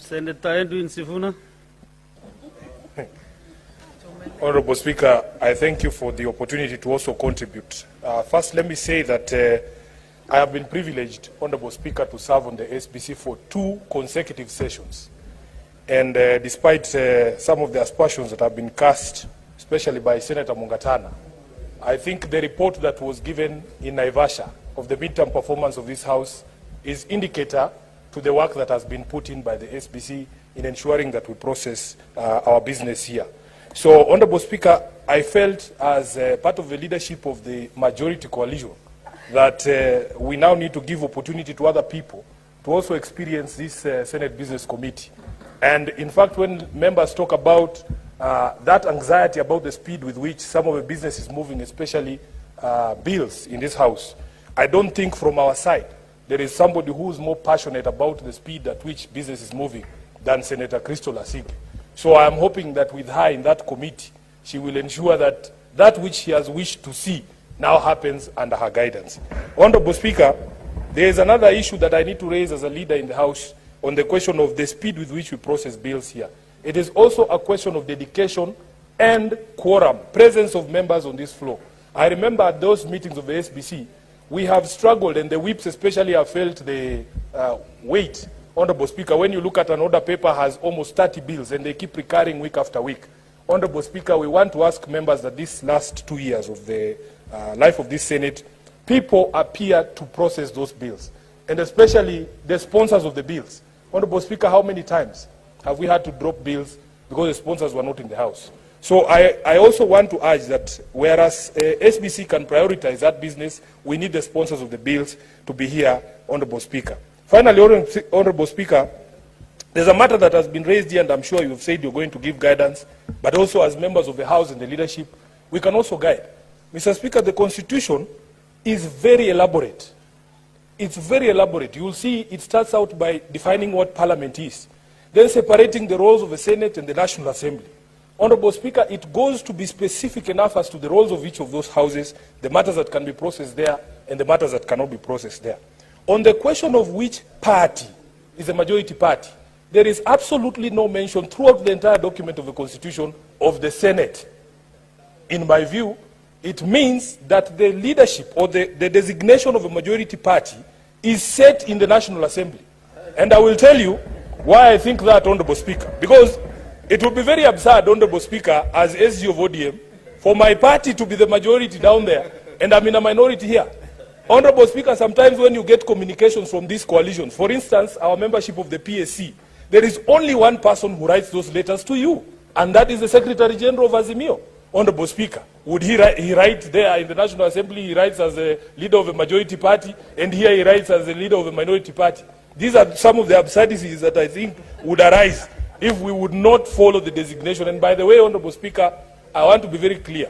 Senator Sifuna. Honorable Speaker, I thank you for the opportunity to also contribute. First, let me say that I have been privileged, Honorable Speaker, to serve on the SBC for 2 consecutive sessions. And despite some of the aspersions that have been cast, especially by Senator Mungatana, I think the report that was given in Naivasha of the midterm performance of this House is indicator to the work that has been put in by the SBC in ensuring that we process our business here. So, Honorable Speaker, I felt as part of the leadership of the majority coalition that we now need to give opportunity to other people to also experience this Senate Business Committee. And in fact, when members talk about that anxiety about the speed with which some of the business is moving, especially bills in this House, I don't think from our side there is somebody who is more passionate about the speed at which business is moving than Senator Crystal Asige. So I am hoping that with her in that committee, she will ensure that that which she has wished to see now happens under her guidance. Honorable Speaker, there is another issue that I need to raise as a leader in the House on the question of the speed with which we process bills here. It is also a question of dedication and quorum, presence of members on this floor. I remember at those meetings of the SBC, we have struggled, and the whips especially have felt the weight. Honorable Speaker, when you look at an order paper has almost 30 bills and they keep recurring week after week. Honorable Speaker, we want to ask members that these last 2 years of the life of this Senate, people appear to process those bills, and especially the sponsors of the bills. Honorable Speaker, how many times have we had to drop bills because the sponsors were not in the House? So I also want to urge that whereas SBC can prioritize that business, we need the sponsors of the bills to be here, Honorable Speaker. Finally, Honorable Speaker, there's a matter that has been raised here, and I'm sure you've said you're going to give guidance, but also as members of the House and the leadership, we can also guide. Mr. Speaker, the Constitution is very elaborate. It's very elaborate. You will see it starts out by defining what Parliament is, then separating the roles of the Senate and the National Assembly. Honorable Speaker, it goes to be specific enough as to the roles of each of those houses, the matters that can be processed there, and the matters that cannot be processed there. On the question of which party is a majority party, there is absolutely no mention throughout the entire document of the Constitution of the Senate. In my view, it means that the leadership or the designation of a majority party is set in the National Assembly. And I will tell you why I think that, Honorable Speaker. Because it would be very absurd, Honorable Speaker, as SG of ODM, for my party to be the majority down there, and I'm in a minority here. Honorable Speaker, sometimes when you get communications from these coalitions, for instance, our membership of the PSC, there is only one person who writes those letters to you, and that is the Secretary General of Azimio. Honorable Speaker, would he write there in the National Assembly, he writes as a leader of a majority party, and here he writes as a leader of a minority party? These are some of the absurdities that I think would arise if we would not follow the designation. And by the way, Honorable Speaker, I want to be very clear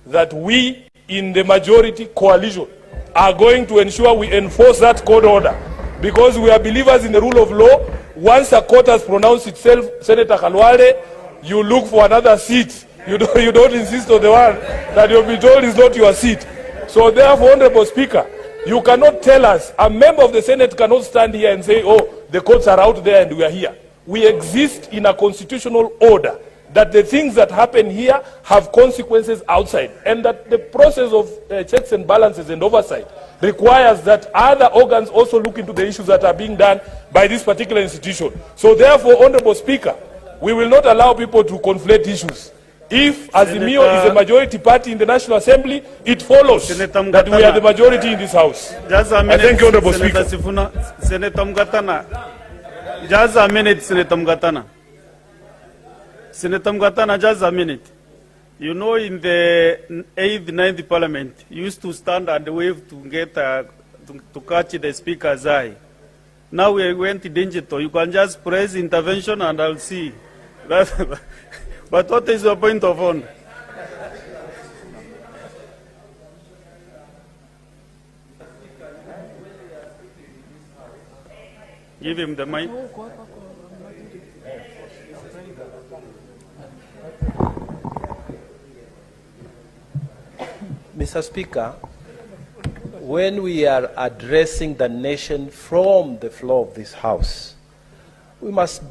that we in the majority coalition are going to ensure we enforce that court order, because we are believers in the rule of law. Once a court has pronounced itself, Senator Khalwale, you look for another seat. You don't insist on the one that you'll be told is not your seat. So therefore, Honorable Speaker, you cannot tell us, a member of the Senate cannot stand here and say, oh, the courts are out there and we are here. We exist in a constitutional order that the things that happen here have consequences outside, and that the process of checks and balances and oversight requires that other organs also look into the issues that are being done by this particular institution. So therefore, Honorable Speaker, we will not allow people to conflate issues. If Azimio is a majority party in the National Assembly, it follows that we are the majority in this House. Just a minute, I thank you, Honorable Senator Speaker. Sifuna, Senator Mungatana. Just a minute, Senator Mungatana. Senator Mungatana, just a minute. You know, in the 8th, 9th Parliament, you used to stand and wave to get to catch the Speaker's eye. Now we went digital. You can just press intervention and I'll see. But what is your point of honor? Give him the mic. Mr. Speaker, when we are addressing the nation from the floor of this House, we must